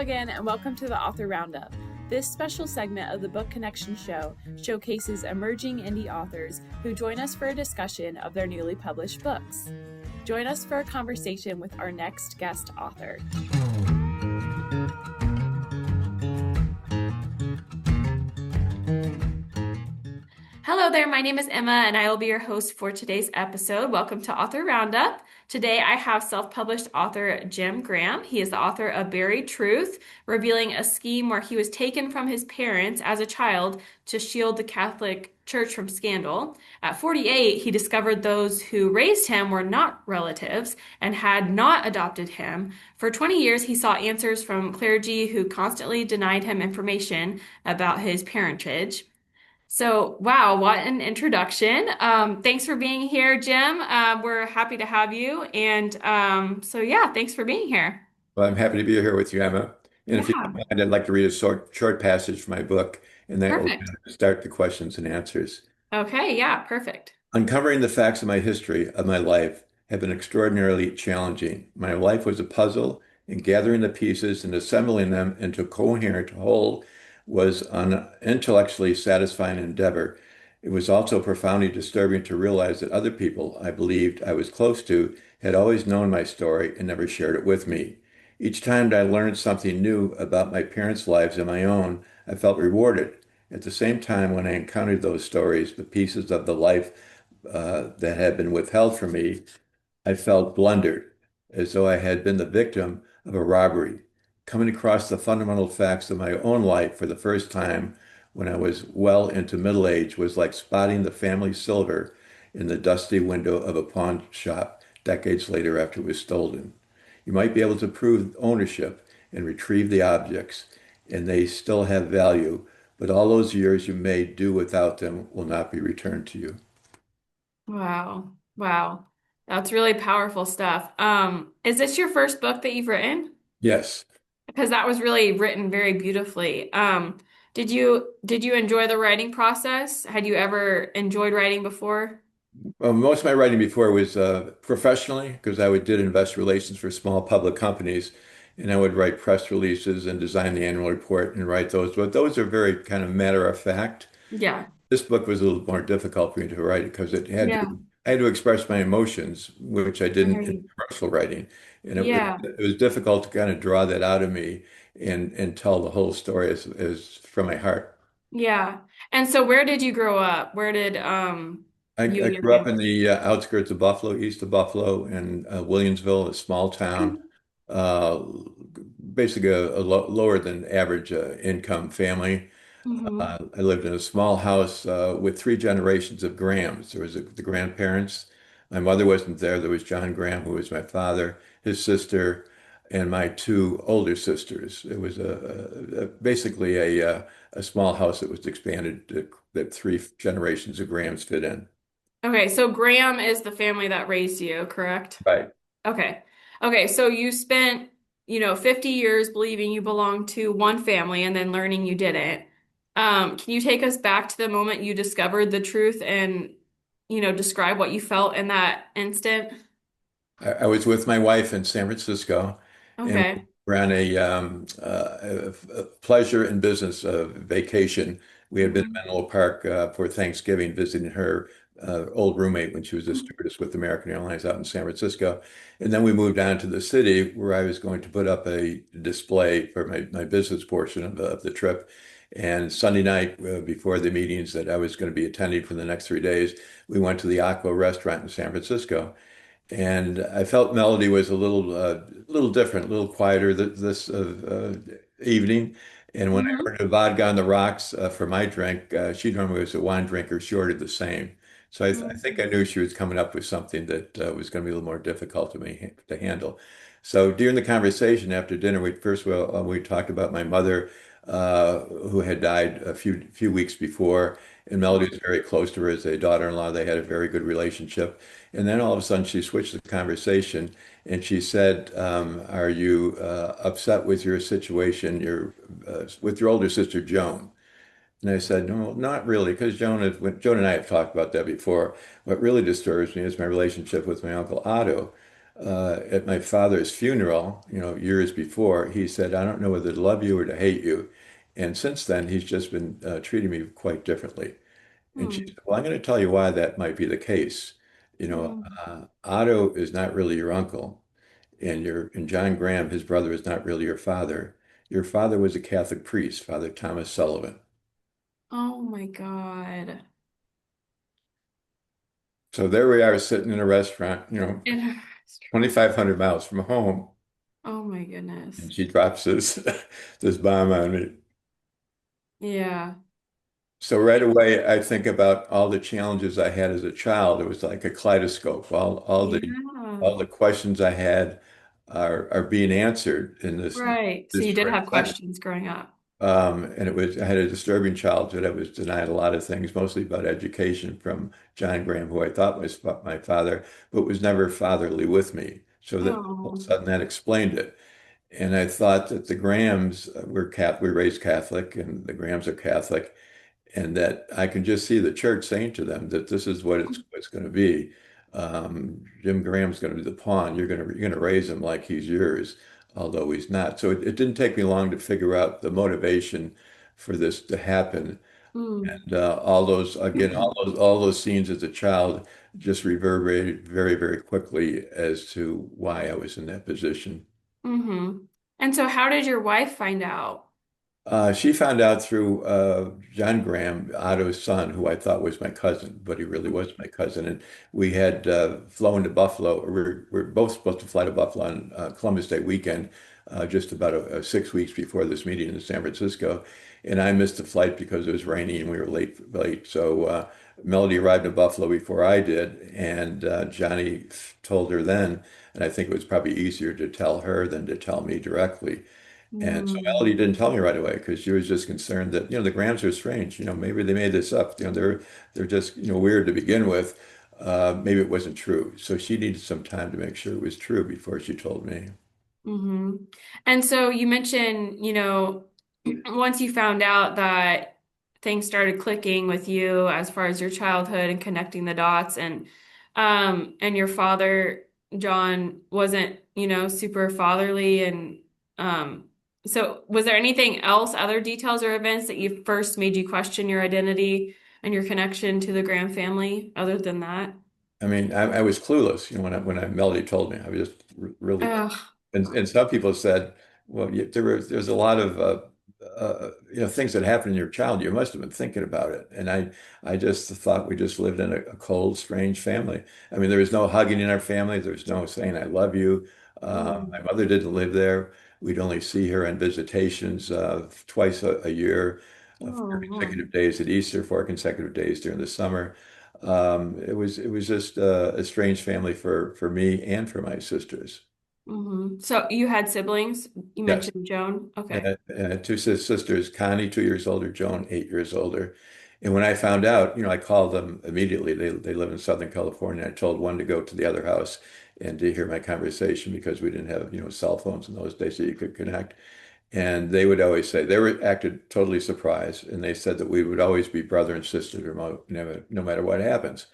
again, and welcome to the Author Roundup. This special segment of the Book Connection Show showcases emerging indie authors who join us for a discussion of their newly published books. Join us for a conversation with our next guest author. Hello there, my name is Emma, and I will be your host for today's episode. Welcome to Author Roundup. Today I have self-published author Jim Graham. He is the author of Buried Truth, revealing a scheme where he was taken from his parents as a child to shield the Catholic Church from scandal. At 48, he discovered those who raised him were not relatives and had not adopted him. For 20 years, he sought answers from clergy who constantly denied him information about his parentage. So, wow, what an introduction. Thanks for being here, Jim. We're happy to have you. And thanks for being here. Well, I'm happy to be here with you, Emma. And if you don't Yeah, mind, I'd like to read a short passage from my book, and that will perfect. kind of start the questions and answers. Okay, yeah, perfect. Uncovering the facts of my history, of my life, have been extraordinarily challenging. My life was a puzzle, and gathering the pieces and assembling them into a coherent whole was an intellectually satisfying endeavor. It was also profoundly disturbing to realize that other people I believed I was close to had always known my story and never shared it with me. Each time that I learned something new about my parents' lives and my own, I felt rewarded. At the same time, when I encountered those stories, the pieces of the life that had been withheld from me, I felt blundered, as though I had been the victim of a robbery. Coming across the fundamental facts of my own life for the first time when I was well into middle age was like spotting the family silver in the dusty window of a pawn shop decades later after it was stolen. You might be able to prove ownership and retrieve the objects, and they still have value, but all those years you may do without them will not be returned to you. Wow, wow. That's really powerful stuff. Is this your first book that you've written? Yes. Because that was really written very beautifully. Did you enjoy the writing process? Had you ever enjoyed writing before? Well, most of my writing before was professionally because did investor relations for small public companies, and I would write press releases and design the annual report and write those. But those are very kind of matter of fact. Yeah. This book was a little more difficult for me to write because Yeah. I had to express my emotions, which I didn't in Right. commercial writing, and Yeah. it was difficult to kind of draw that out of me and tell the whole story as from my heart. Yeah. And so where did you grow up? Where did you I and your grew up in family? the outskirts of Buffalo, east of Buffalo, in Williamsville, a small town, uh, basically a lower than average income family. Mm-hmm. I lived in a small house with three generations of Grahams. There was the grandparents. My mother wasn't there. There was John Graham, who was my father, his sister, and my two older sisters. It was basically a small house that was expanded that three generations of Grahams fit in. Okay, so Graham is the family that raised you, correct? Right. Okay. Okay, so you spent, 50 years believing you belonged to one family and then learning you didn't. Can you take us back to the moment you discovered the truth and, describe what you felt in that instant? I was with my wife in San Francisco, and we Okay. were on a pleasure and business vacation. We had been to Mhm. Menlo Park for Thanksgiving, visiting her old roommate when she was a stewardess with American Airlines out in San Francisco. And then we moved on to the city where I was going to put up a display for my business portion of the trip. And Sunday night, before the meetings that I was going to be attending for the next 3 days, we went to the Aqua restaurant in San Francisco. And I felt Melody was a little different, a little quieter this evening. And when I Mhm. ordered a vodka on the rocks for my drink, she normally was a wine drinker. She ordered the same. So I think I Mhm. knew she was coming up with something that was going to be a little more difficult to handle. So during the conversation after dinner, we talked about my mother, who had died a few weeks before, and Melody was very close to her as a daughter-in-law. They had a very good relationship. And then all of a sudden, she switched the conversation and she said, "Are you upset with your situation, with your older sister, Joan?" And I said, "No, not really, because Joan and I have talked about that before. What really disturbs me is my relationship with my uncle Otto. at my father's funeral, years before, he said, "I don't know whether to love you or to hate you." And since then, he's just been treating me quite differently. And she Hmm. said, "Well, I'm going to tell you why that might be the case. Mm. Otto is not really your uncle, and John Graham, his brother, is not really your father. Your father was a Catholic priest, Father Thomas Sullivan. Oh my God. So there we are sitting in a restaurant, And 2,500 miles from home, oh my goodness. and she drops this this bomb on me. Yeah. So right away, I think about all the challenges I had as a child. It was like a kaleidoscope. All Yeah. the questions I had are being answered in Right. So this you did short have sentence. questions growing up. And I had a disturbing childhood. I was denied a lot of things, mostly about education from John Graham, who I thought was my father, but was never fatherly with me. So that all of a Oh. sudden that explained it. And I thought that the Grahams were raised Catholic, and the Grahams are Catholic, and that I can just see the church saying to them that this is what it's going to be. Jim Graham's going to be the pawn. You're going to raise him like he's yours, although he's not. So it didn't take me long to figure out the motivation for this to happen. Mm. And all those scenes as a child just reverberated very, very quickly as to why I was in that position. Hmm. And so how did your wife find out? She found out through John Graham, Otto's son, who I thought was my cousin, but he really was my cousin. And we had flown to Buffalo. We're both supposed to fly to Buffalo on Columbus Day weekend, just about 6 weeks before this meeting in San Francisco. And I missed the flight because it was rainy and we were late. So Melody arrived in Buffalo before I did, and Johnny told her then, and I think it was probably easier to tell her than to tell me directly. And so Mm. Melody didn't tell me right away because she was just concerned that, the Grams are strange. Maybe they made this up. They're just, weird to begin with. Maybe it wasn't true. So she needed some time to make sure it was true before she told me. Hmm. And so you mentioned, once you found out that things started clicking with you as far as your childhood and connecting the dots and your father, John, wasn't, super fatherly and um so was there anything else, other details or events that you first made you question your identity and your connection to the Graham family other than that? I mean, I was clueless, when Melody told me. I was just really, Ugh. and some people said, well, there's a lot of things that happen in your child. You must have been thinking about it. And I just thought we just lived in a cold, strange family. I mean, there was no hugging in our family. There was no saying I love you. My Mm. mother didn't live there. We'd only see her on visitations twice a year, Oh, 4 consecutive wow. days at Easter, 4 consecutive days during the summer. It was just a strange family for me and for my sisters. Hmm. So you had siblings? You Yes. mentioned Joan. Okay. Two sisters, Connie, 2 years older, Joan, 8 years older. And when I found out, I called them immediately. They live in Southern California. I told one to go to the other house and to hear my conversation because we didn't have, cell phones in those days so you could connect. And they would always say they were acted totally surprised, and they said that we would always be brother and sister no matter what happens.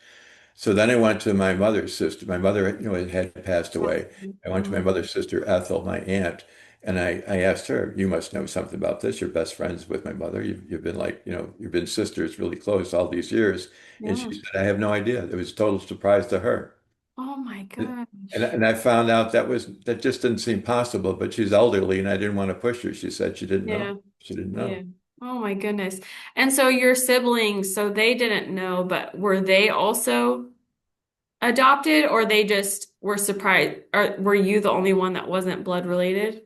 So then I went to my mother's sister. My mother, had passed away. I went to my Mm-hmm. mother's sister, Ethel, my aunt, and I asked her, "You must know something about this. You're best friends with my mother. You've been like, you've been sisters really close all these years." And she Yeah. said, "I have no idea." It was a total surprise to her. Oh my And, gosh. and I found out that just didn't seem possible, but she's elderly and I didn't want to push her. She said she didn't know. Yeah. She didn't Yeah. know. Oh my goodness. And so your siblings, so they didn't know, but were they also adopted or they just were surprised? Or were you the only one that wasn't blood related?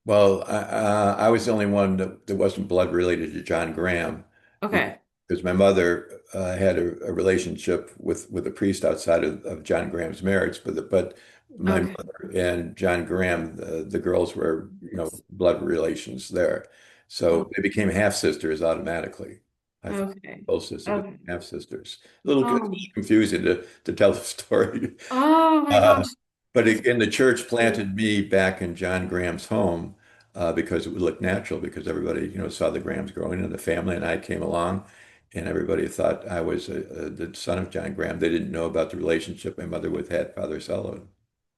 Well, I was the only one that wasn't blood related to John Graham Okay. because my mother had a relationship with a priest outside of John Graham's marriage, but my Okay. mother and John Graham, the girls were, Yes. blood relations there. Oh, So they became half sisters automatically. I thought okay. both sisters became Okay. half sisters. It's a little Oh. confusing to tell the story. Oh my Uh, gosh. but That's again, the church cool. planted me back in John Graham's home because it would look natural because everybody, saw the Grahams growing in the family, and I came along, and everybody thought I was the son of John Graham. They didn't know about the relationship my mother with had Father Sullivan.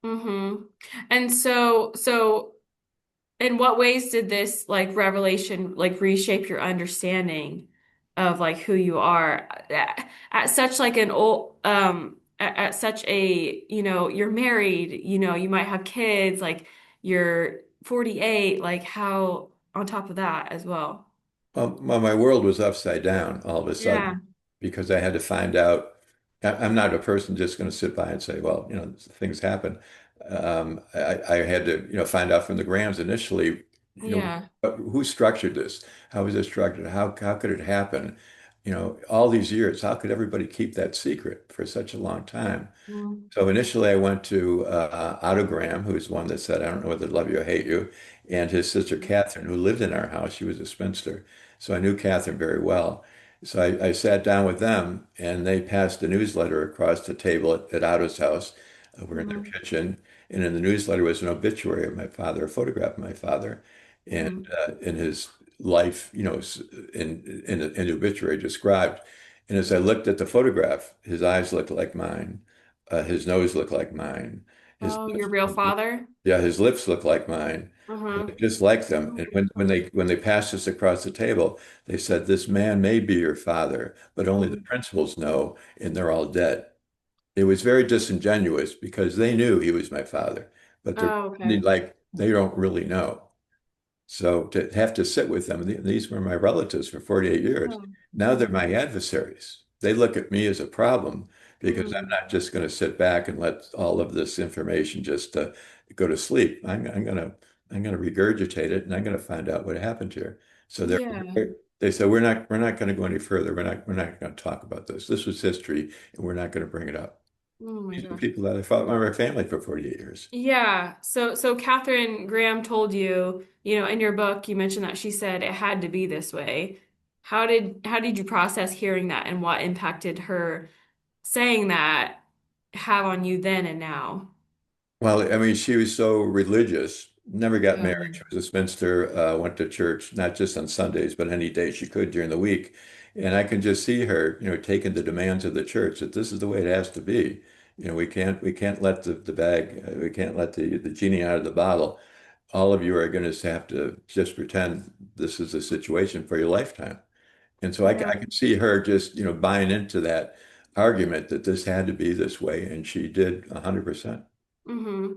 Mm-hmm. And so in what ways did this like revelation like reshape your understanding of like who you are at such like an old at such a, you're married, you might have kids, like you're 48, like how on top of that as well. Well, my world was upside down all of a sudden Yeah. because I had to find out. I'm not a person just going to sit by and say, well, things happen. I had to, find out from the Grahams initially, Yeah. who structured this? How was it structured? How could it happen? All these years, how could everybody keep that secret for such a long time? Mm-hmm. So initially, I went to Otto Graham, who's one that said, I don't know whether to love you or hate you, and his sister Catherine, who lived in our house. She was a spinster. So I knew Catherine very well. So I sat down with them, and they passed a newsletter across the table at Otto's house. We're in their Mm-hmm. kitchen, and in the newsletter was an obituary of my father, a photograph of my father, and Mm-hmm. in his life, in the obituary described. And as I looked at the photograph, his eyes looked like mine. His nose looked like mine. His Oh, your lips, real father? yeah, his lips looked like mine. I Uh-huh. looked just like them. Oh And my when they passed us across the table, they said, "This man may be your father, but only the gosh. principals know, and they're all dead." It was very disingenuous because they knew he was my father, but they're Oh, pretending okay. like they don't really know. So to have to sit with them, these were my relatives for 48 years. Oh. Now they're Mm-hmm. my adversaries. They look at me as a problem because I'm Mm. not just going to sit back and let all of this information just go to sleep. I'm going to regurgitate it and I'm going to find out what happened here. So Yeah. they said we're not going to go any further. We're not going to talk about this. This was history, and we're not going to bring it up. Oh my These are gosh. people that I fought with my family for 48 years. Yeah. So Catherine Graham told you, in your book, you mentioned that she said it had to be this way. How did you process hearing that, and what impacted her saying that have on you then and now? Well, I mean, she was so religious, never got married. Um, She was a spinster, went to church, not just on Sundays, but any day she could during the week. And I can just see her, taking the demands of the church that this is the way it has to be. We can't let we can't let the genie out of the bottle. All of you are going to have to just pretend this is a situation for your lifetime. And so yeah. I can see her just, buying into that argument that this had to be this way. And she did 100%. Hmm.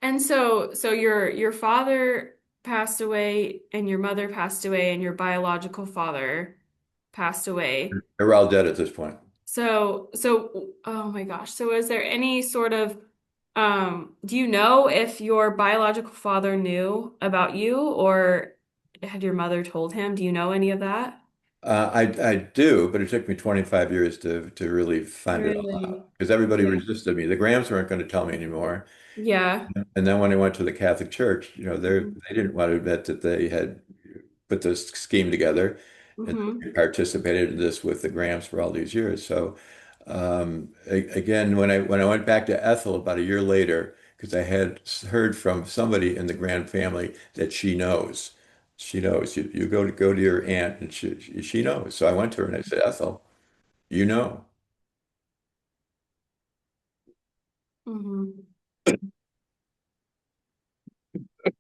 And so your father passed away, and your mother passed away, and your biological father passed away. They're all dead at this point. Oh my gosh. So is there any sort of do you know if your biological father knew about you, or had your mother told him? Do you know any of that? I do, but it took me 25 years to really find it all Really? out because everybody Yeah. resisted me. The Grahams weren't going to tell me anymore. Yeah. And then when I went to the Catholic Church, Hmm. they didn't want to admit that they had put this scheme together and Hmm. participated in this with the Grahams for all these years. So again, when I went back to Ethel about a year later, because I had heard from somebody in the Graham family that she knows. She knows. You go to your aunt and she knows. So I went to her and I said, Ethel, you know. Hmm.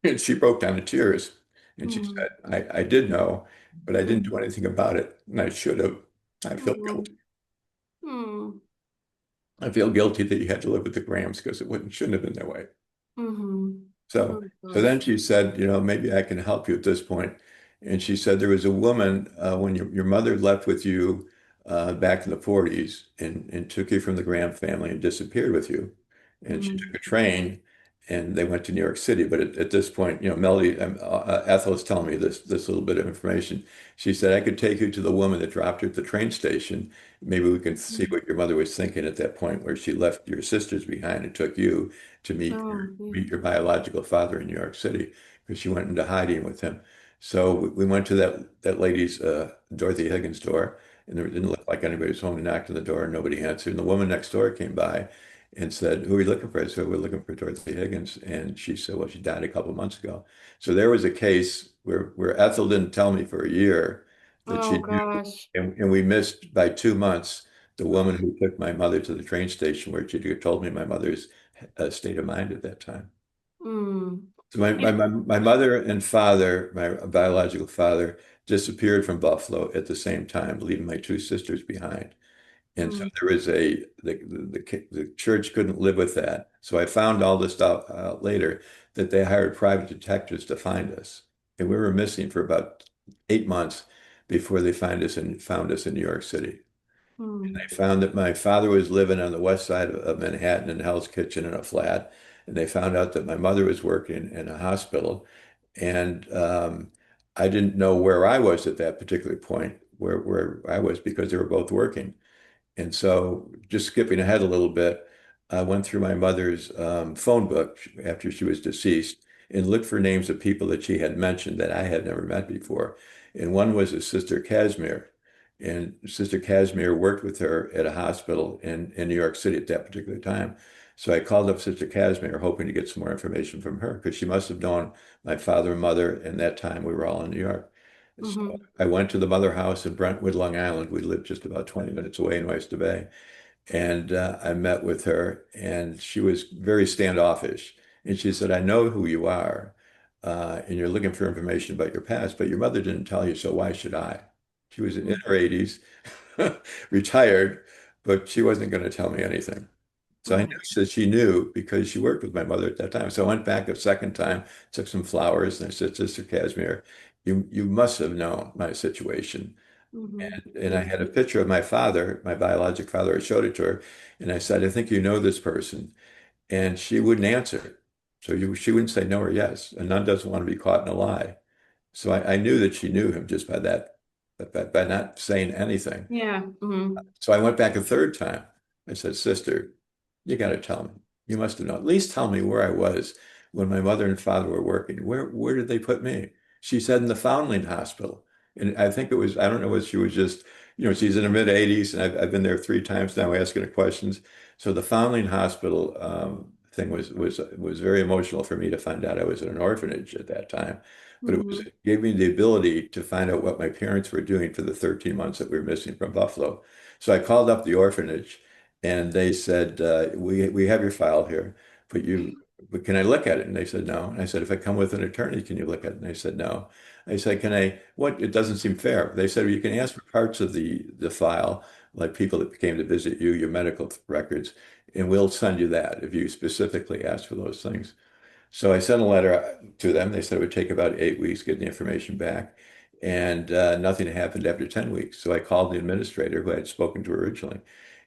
And she broke down in tears. And she Hmm. said, I did know, but I didn't do Hmm. anything about it. And I should have. I feel Hmm. guilty. Hmm. I feel guilty that you had to live with the Grahams because it wouldn't shouldn't have been that way. Hmm. So, Oh so then gosh. she said, maybe I can help you at this point. And she said there was a woman when your mother left with you back in the 40s and took you from the Graham family and disappeared with you. And she took Hmm. a train and they went to New York City. But at this point, Melody, Ethel is telling me this little bit of information. She said, I could take you to the woman that dropped her at the train station. Maybe we can see what your mother was thinking at that point where she left your sisters behind and took you to meet Oh, your yeah. meet your biological father in New York City because she went into hiding with him. So we went to that lady's Dorothy Higgins' door, and it didn't look like anybody was home. We knocked on the door, and nobody answered. And the woman next door came by and said, "Who are you looking for?" I said, "We're looking for Dorothy Higgins." And she said, "Well, she died a couple of months ago." So there was a case where Ethel didn't tell me for a year that Oh she knew, gosh. and we missed by 2 months the woman who took my mother to the train station where she told me my mother's state of mind at that time. Mm. So my mother and father, my biological father, disappeared from Buffalo at the same time, leaving my two sisters behind. And so Mm. there was the church couldn't live with that. So I found all this stuff out later that they hired private detectives to find us. And we were missing for about 8 months before they found us in New York City. Mm. They found that my father was living on the west side of Manhattan in Hell's Kitchen in a flat. And they found out that my mother was working in a hospital. And I didn't know where I was at that particular point, where I was, because they were both working. And so, just skipping ahead a little bit, I went through my mother's phone book after she was deceased and looked for names of people that she had mentioned that I had never met before. And one was a Sister Casimir. And Sister Casimir worked with her at a hospital in New York City at that particular time. So I called up Sister Casimir hoping to get some more information from her because she must have known my father and mother, and that time we were all in New York. So Mhm. I went to the mother house in Brentwood, Long Island. We lived just about 20 minutes away in Oyster Bay. And I met with her, and she was very standoffish. And she said, I know who you are, and you're looking for information about your past, but your mother didn't tell you, so why should I? She was in her 80s, retired, but she wasn't going to tell me anything. So I knew Right. that she knew because she worked with my mother at that time. So I went back a second time, took some flowers, and I said, Sister Casimir, you must have known my situation. Mhm. And I had a picture of my father, my biologic father. I showed it to her, and I said, I think you know this person. And she wouldn't answer. She wouldn't say no or yes. A nun doesn't want to be caught in a lie. So I knew that she knew him just by that, by not saying anything. Yeah. Mhm. So I went back a third time. I said, Sister, you got to tell me. You must have known. At least tell me where I was when my mother and father were working. Where did they put me? She said in the Foundling Hospital. And I think it was, I don't know what she was just, she's in her mid 80s, and I've been there 3 times now asking her questions. So the Foundling Hospital thing was very emotional for me to find out I was in an orphanage at that time. But Mhm. it gave me the ability to find out what my parents were doing for the 13 months that we were missing from Buffalo. So I called up the orphanage, and they said, we have your file here, but but can I look at it? And they said, no. And I said, if I come with an attorney, can you look at it? And they said, no. I said, what? It doesn't seem fair. They said, well, you can ask for parts of the file, like people that came to visit you, your medical records, and we'll send you that if you specifically ask for those things. So I sent a letter to them. They said it would take about 8 weeks getting the information back. And nothing happened after 10 weeks. So I called the administrator who I had spoken to originally.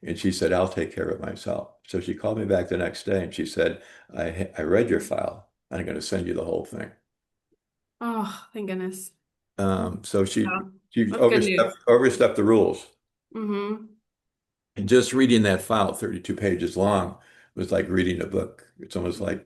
And she said, I'll take care of it myself. So she called me back the next day and she said, I read your file. I'm going to send you the whole thing. Oh, thank goodness. So Yeah. she That's good news. overstepped the rules. Mhm. And just reading that file, 32 pages long, was like reading a book. It's almost like,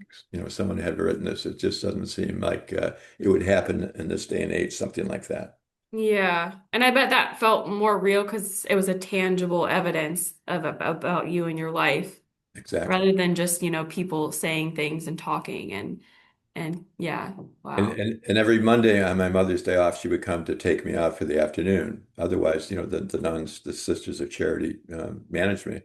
someone had written this. It just doesn't seem like it would happen in this day and age, something like that. Yeah. And I bet that felt more real because it was a tangible evidence of about you and your life Exactly. rather than just, people saying things and talking and yeah. And, Wow. and and every Monday on my mother's day off, she would come to take me out for the afternoon. Otherwise, the nuns, the Sisters of Charity, managed me.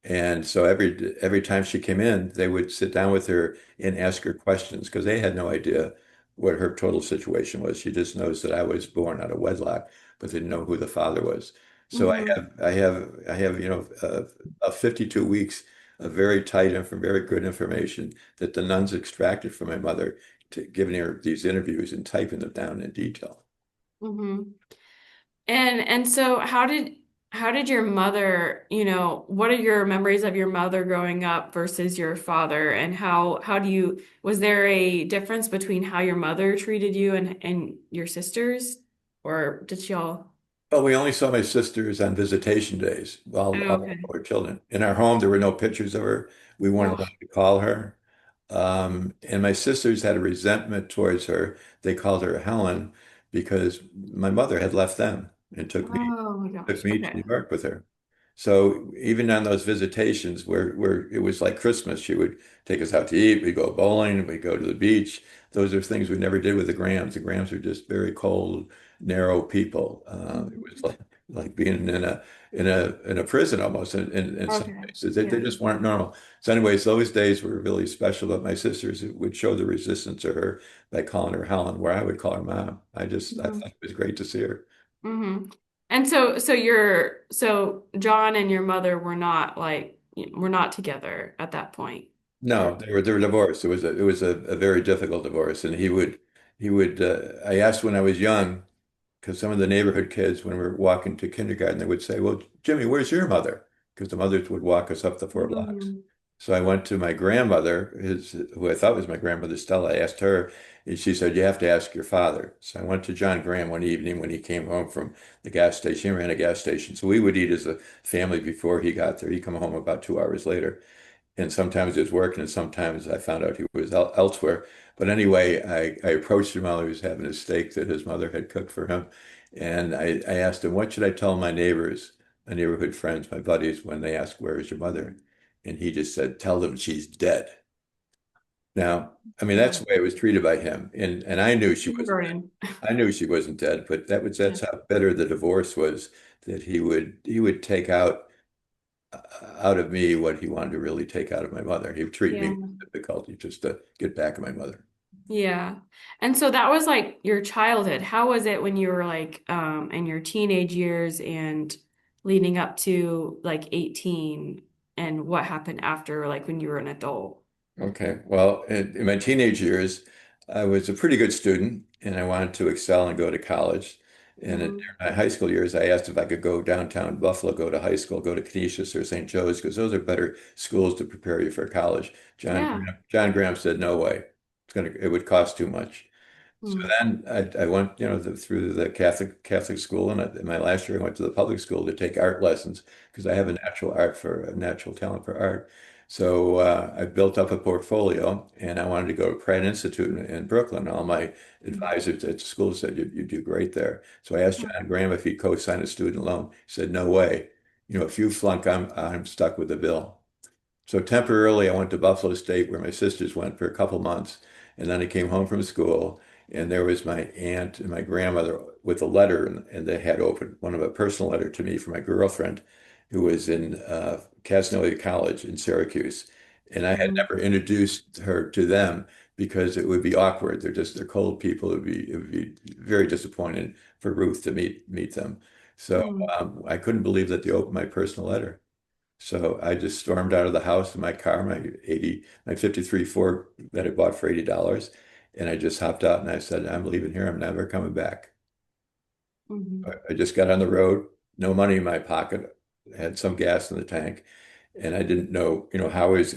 And so every time she came in, they would sit down with her and ask her questions because they had no idea what her total situation was. She just knows that I was born out of wedlock, but they didn't know who the father was. So Hmm. I have 52 weeks of very tight and from very good information that the nuns extracted from my mother, to giving her these interviews and typing them down in detail. Hmm. And so how did your mother, what are your memories of your mother growing up versus your father and how do you was there a difference between how your mother treated you and your sisters or did she all Well, we only saw my sisters on visitation days, Oh, all okay. our children. In our home, there were no pictures of her. We weren't Oh. allowed to call her. And my sisters had a resentment towards her. They called her Helen because my mother had left them and Oh my took gosh. me to Okay. New York with her. So even on those visitations where it was like Christmas, she would take us out to eat. We'd go bowling, we'd go to the beach. Those are things we never did with the Grahams. The Grahams are just very cold, narrow people. It was Mhm. like like being in a prison almost in some Okay. cases. They Yeah. just weren't normal. So anyways, those days were really special. But my sisters would show the resistance to her by calling her Helen, where I would call her Mom. I Hmm. thought it was great to see her. Hmm. And so John and your mother were not like were not together at that point. No, Or they were divorced. It was a very difficult divorce, and he would. I asked when I was young because some of the neighborhood kids, when we were walking to kindergarten, they would say, "Well, Jimmy, where's your mother?" Because the mothers would walk us up the 4 blocks. mm, So I went to my grandmother, who I thought was my grandmother Stella. I asked her, and she said, "You have to ask your father." So I went to John Graham one evening when he came home from the gas station. He ran a gas station, so we would eat as a family before he got there. He'd come home about 2 hours later, and sometimes he was working, and sometimes I found out he was elsewhere. But anyway, I approached him while he was having a steak that his mother had cooked for him, and I asked him, "What should I tell my neighbors, my neighborhood friends, my buddies, when they ask where is your mother?" And he just said, "Tell them she's dead." Now, I mean, that's yeah. the way it was treated by him, and I knew she wasn't. Kindergarten. I knew she wasn't dead, but Yeah. that's how bitter the divorce was, that he would take out of me what he wanted to really take out of my mother. He would treat me Yeah. with difficulty just to get back at my mother. Yeah. And so that was like your childhood. How was it when you were like in your teenage years and leading up to like 18 and what happened after like when you were an adult? Okay. Well, in my teenage years, I was a pretty good student and I wanted to excel and go to college. And in Hmm. my high school years, I asked if I could go downtown Buffalo, go to high school, go to Canisius or St. Joe's, because those are better schools to prepare you for college. Yeah. John Graham said, no way. It would cost too much. So Mm. then I went, through the Catholic school, and in my last year I went to the public school to take art lessons because I have a natural talent for art. So I built up a portfolio, and I wanted to go to Pratt Institute in Brooklyn. All my advisors at school said you do great there. So I asked John Graham if he'd co-sign a student loan. He said no way. If you flunk, I'm stuck with the bill. So temporarily, I went to Buffalo State where my sisters went for a couple months. And then I came home from school, and there was my aunt and my grandmother with a letter, and they had opened one of a personal letter to me from my girlfriend who was in Casanova College in Syracuse. And I had Mhm. never introduced her to them because it would be awkward. They're cold people. It would be very disappointing for Ruth to meet them. So Mhm. I couldn't believe that they opened my personal letter. So I just stormed out of the house in my car, my 53 Ford that I bought for $80. And I just hopped out and I said, I'm leaving here. I'm never coming back. Mhm. I just got on the road, no money in my pocket, had some gas in the tank, and I didn't know, where I was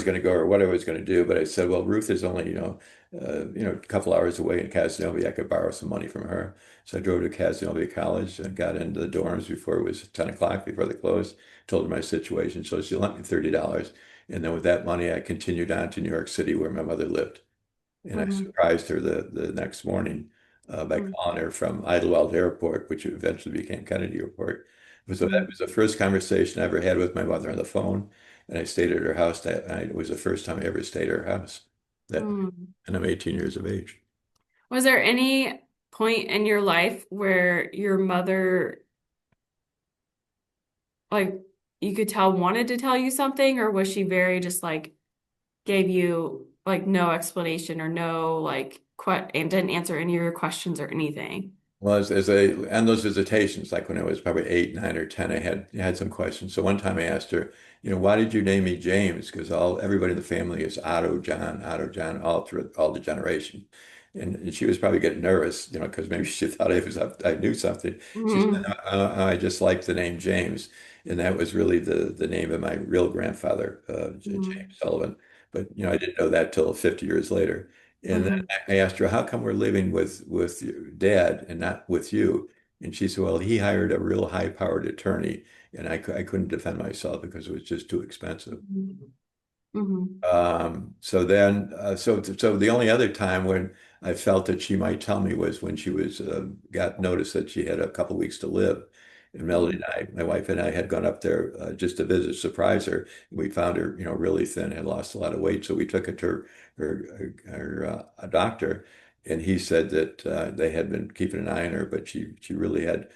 going to go or what I was going to do. But I said, well, Ruth is only, a couple hours away in Casanova. I could borrow some money from her. So I drove to Casanova College and got into the dorms before it was 10 o'clock, before they closed. Told her my situation. So she lent me $30. And then with that money, I continued on to New York City where my mother lived. And I Mhm. surprised her the next morning by Mhm. calling her from Idlewild Airport, which eventually became Kennedy Airport. That Mhm. was the first conversation I ever had with my mother on the phone. And I stayed at her house that night. It was the first time I ever stayed at her house that night. Mhm. And I'm 18 years of age. Was there any point in your life where your mother, like, you could tell wanted to tell you something, or was she very just like gave you like no explanation or no like and didn't answer any of your questions or anything? Well, as I on those visitations, like when I was probably 8, 9, or 10, I had some questions. So one time I asked her, why did you name me James? Because everybody in the family is Otto John, all through all the generation. And she was probably getting nervous, because maybe she thought I knew something. She said, Mhm. I just like the name James. And that was really the name of my real grandfather, Mhm. James Sullivan. But, I didn't know that till 50 years later. And then Mhm. I asked her, how come we're living with your dad and not with you? And she said, well, he hired a real high-powered attorney, and I couldn't defend myself because it was just too expensive. Mhm. Mhm. So the only other time when I felt that she might tell me was when she was got notice that she had a couple weeks to live. And Melody Mhm. and my wife and I, had gone up there just to visit, surprise her. We found her, really thin, had lost a lot of weight. So we took her to a doctor, and he said that they had been keeping an eye on her, but she really had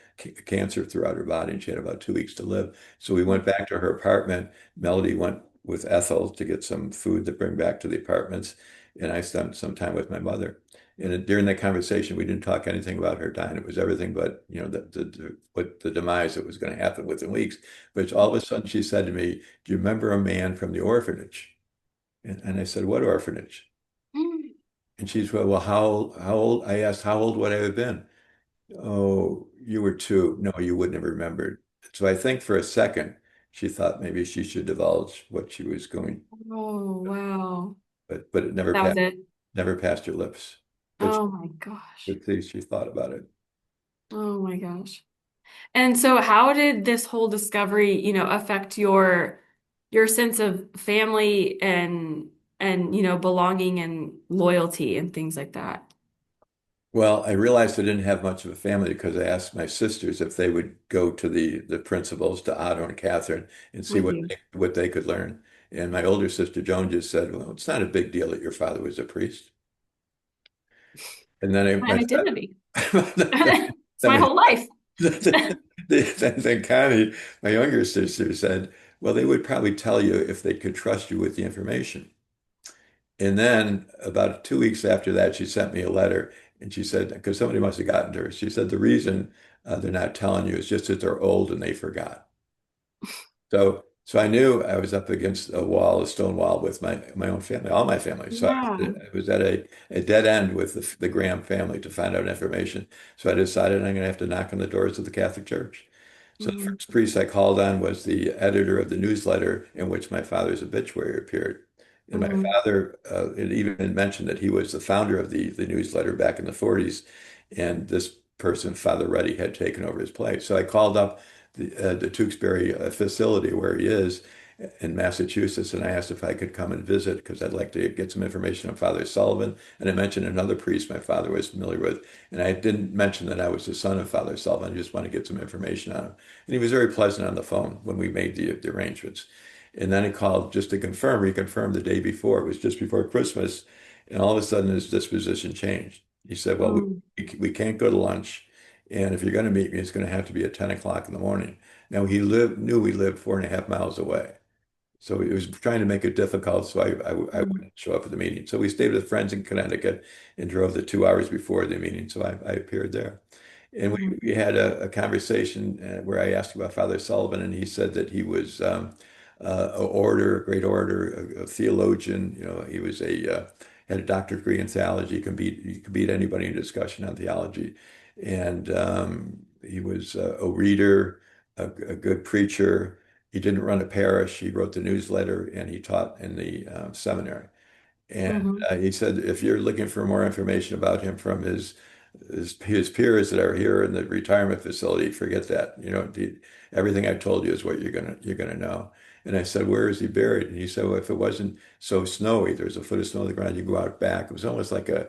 cancer throughout her body, and she had about 2 weeks to live. So we went back to her apartment. Melody went with Ethel to get some food to bring back to the apartments, and I spent some time with my mother. And during that conversation, we didn't talk anything about her dying. It was everything but, what the demise that was going to happen within weeks. But all of a sudden, she said to me, "Do you remember a man from the orphanage?" And I said, "What orphanage?" And she said, "Well, how old?" I asked, "How old would I have been?" "Oh, you were two." "No, you wouldn't have remembered." So I think for a second, she thought maybe she should divulge what she was going, Oh, wow. but it That was it. never passed her lips. But Oh my gosh. at least she thought about it. Oh my gosh. And so how did this whole discovery, affect your sense of family and belonging and loyalty and things like that? Well, I realized I didn't have much of a family because I asked my sisters if they would go to the principals, to Otto and Catherine, and see With you. what they could learn. And my older sister Joan just said, "Well, it's not a big deal that your father was a priest." And then My identity. It's then my my whole life. then Connie, my younger sister, said, "Well, they would probably tell you if they could trust you with the information." And then about 2 weeks after that, she sent me a letter, and she said, because somebody must have gotten to her, she said the reason they're not telling you is just that they're old and they forgot. So I knew I was up against a wall, a stone wall with my own family, all my family. So Yeah. I was at a dead end with the Graham family to find out information. So I decided I'm going to have to knock on the doors of the Catholic Church. So the Mhm. first priest I called on was the editor of the newsletter in which my father's obituary appeared. And my Mhm. father had even mentioned that he was the founder of the newsletter back in the 40s. And this person, Father Ruddy, had taken over his place. So I called up the Tewksbury facility where he is in Massachusetts, and I asked if I could come and visit because I'd like to get some information on Father Sullivan. And I mentioned another priest my father was familiar with, and I didn't mention that I was the son of Father Sullivan. I just want to get some information on him. And he was very pleasant on the phone when we made the arrangements. And then he called just to confirm. He confirmed the day before. It was just before Christmas, and all of a sudden his disposition changed. He said, "Well, Mm. we can't go to lunch. And if you're going to meet me, it's going to have to be at 10 o'clock in the morning." Now knew we lived 4.5 miles away. So he was trying to make it difficult so I Mm. wouldn't show up at the meeting. So we stayed with friends in Connecticut and drove the 2 hours before the meeting. So I appeared there. And Mm. we had a conversation where I asked about Father Sullivan, and he said that he was a great orator, a theologian. He was had a doctorate degree in theology. He could beat anybody in discussion on theology. And he was a reader, a good preacher. He didn't run a parish. He wrote the newsletter, and he taught in the seminary. And Mhm. he said, if you're looking for more information about him from his peers that are here in the retirement facility, forget that. Everything I told you is what you're gonna know. And I said, where is he buried? And he said, well, if it wasn't so snowy, there's a foot of snow on the ground, you go out back. It was almost like a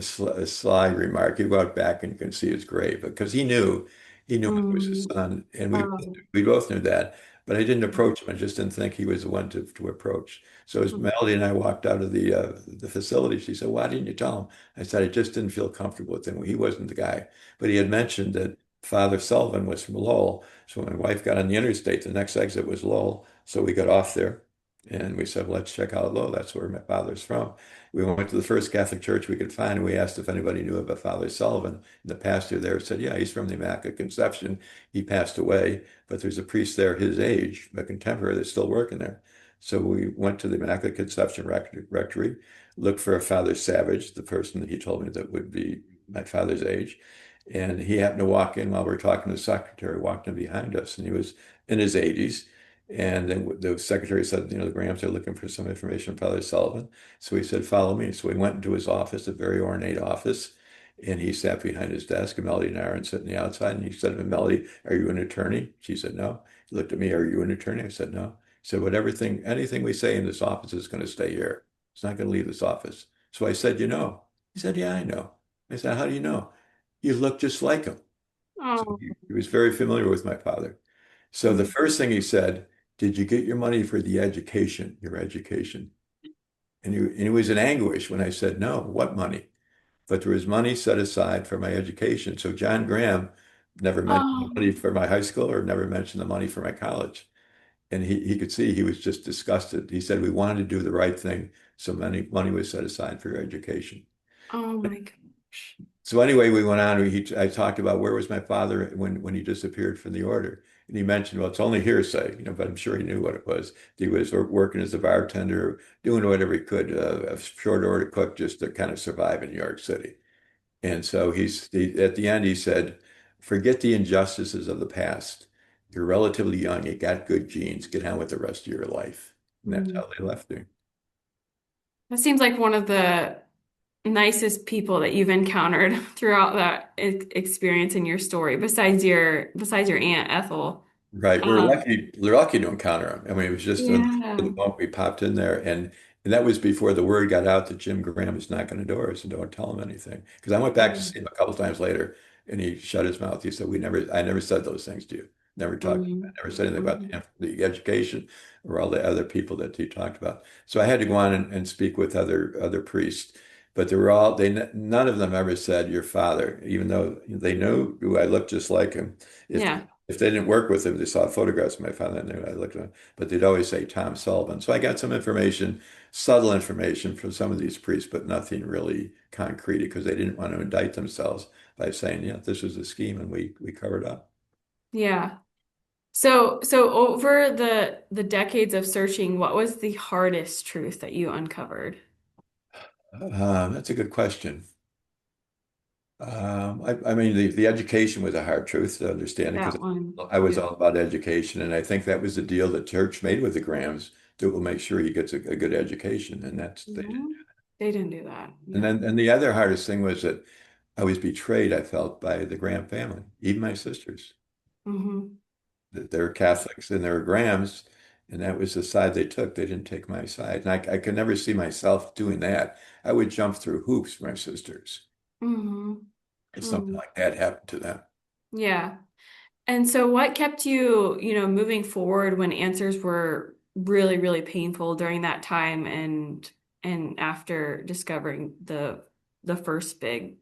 sly remark. You go out back and you can see his grave because he knew it was his Mm. son, and Oh. we both knew that. But I didn't approach him. I just didn't think he was the one to approach. So as Mm. Melody and I walked out of the facility, she said, "Why didn't you tell him?" I said, "I just didn't feel comfortable with him. He wasn't the guy." But he had mentioned that Father Sullivan was from Lowell. So when my wife got on the interstate, the next exit was Lowell. So we got off there and we said, let's check out Lowell. That's where my father's from. We went to the first Catholic church we could find, and we asked if anybody knew about Father Sullivan. And the pastor there said, yeah, he's from the Immaculate Conception. He passed away, but there's a priest there his age, a contemporary, that's still working there. So we went to the Immaculate Conception Rectory, looked for a Father Savage, the person that he told me that would be my father's age. And he happened to walk in while we were talking to the secretary, walked in behind us, and he was in his 80s. And then the secretary said, the Grahams are looking for some information on Father Sullivan. So he said, follow me. So we went into his office, a very ornate office, and he sat behind his desk. And Melody and I were sitting outside. And he said to me, Melody, are you an attorney? She said, no. He looked at me, are you an attorney? I said, no. He said, "What anything we say in this office is going to stay here. It's not going to leave this office." So I said, you know. He said, yeah, I know. I said, how do you know? You look just like him. So Oh. he was very familiar with my father. So the Mm. first thing he said, did you get your money for the education, your education? And he was in anguish when I said, no, what money? but there was money set aside for my education. So John Graham never mentioned the Oh, money for my high school or never mentioned the money for my college. And he could see he was just disgusted. He said we wanted to do the right thing, so money was set aside for your education. oh my gosh. So anyway, we went on. I talked about where was my father when he disappeared from the order, and he mentioned, well, it's only hearsay, but I'm sure he knew what it was. He was working as a bartender, doing whatever he could, a short order cook, just to kind of survive in New York City. And so at the end, he said, forget the injustices of the past. You're relatively young. You got good genes. Get on with the rest of your life. And that's Mm. how they left me. That seems like one of the nicest people that you've encountered throughout that experience in your story, besides your Aunt Ethel. Right. Um, We're lucky to encounter him. I mean, it was just the yeah. moment we popped in there. And that was before the word got out that Jim Graham is knocking on doors and don't tell him anything. Because I went back to Mm, see him a couple times later and he shut his mouth. He said, I never said those things to you. I mm, never said anything about mm. the education or all the other people that he talked about. So I had to go on and speak with other priests. But none of them ever said your father, even though they knew who I looked just like him. If Yeah. if they didn't work with him, they saw photographs of my father and I looked at him, but they'd always say Tom Sullivan. So I got some information, subtle information from some of these priests, but nothing really concrete because they didn't want to indict themselves by saying, yeah, this was a scheme and we covered up. Yeah. So over the decades of searching, what was the hardest truth that you That's a good question. I mean, the education was a hard truth to understand because That one. I was Yeah. all about education, and I think that was the deal the church made with the Grahams that will make sure he gets a good education, and that's they did. Mhm. They didn't do that. And Yeah. then and the other hardest thing was that I was betrayed, I felt, by the Graham family, even my sisters. Hmm. They're Catholics and they're Grahams, and that was the side they took. They didn't take my side. And I could never see myself doing that. I would jump through hoops for my sisters Hmm. if something Hmm. like that happened to them. Yeah. And so what kept you moving forward when answers were really, really painful during that time and after discovering the first big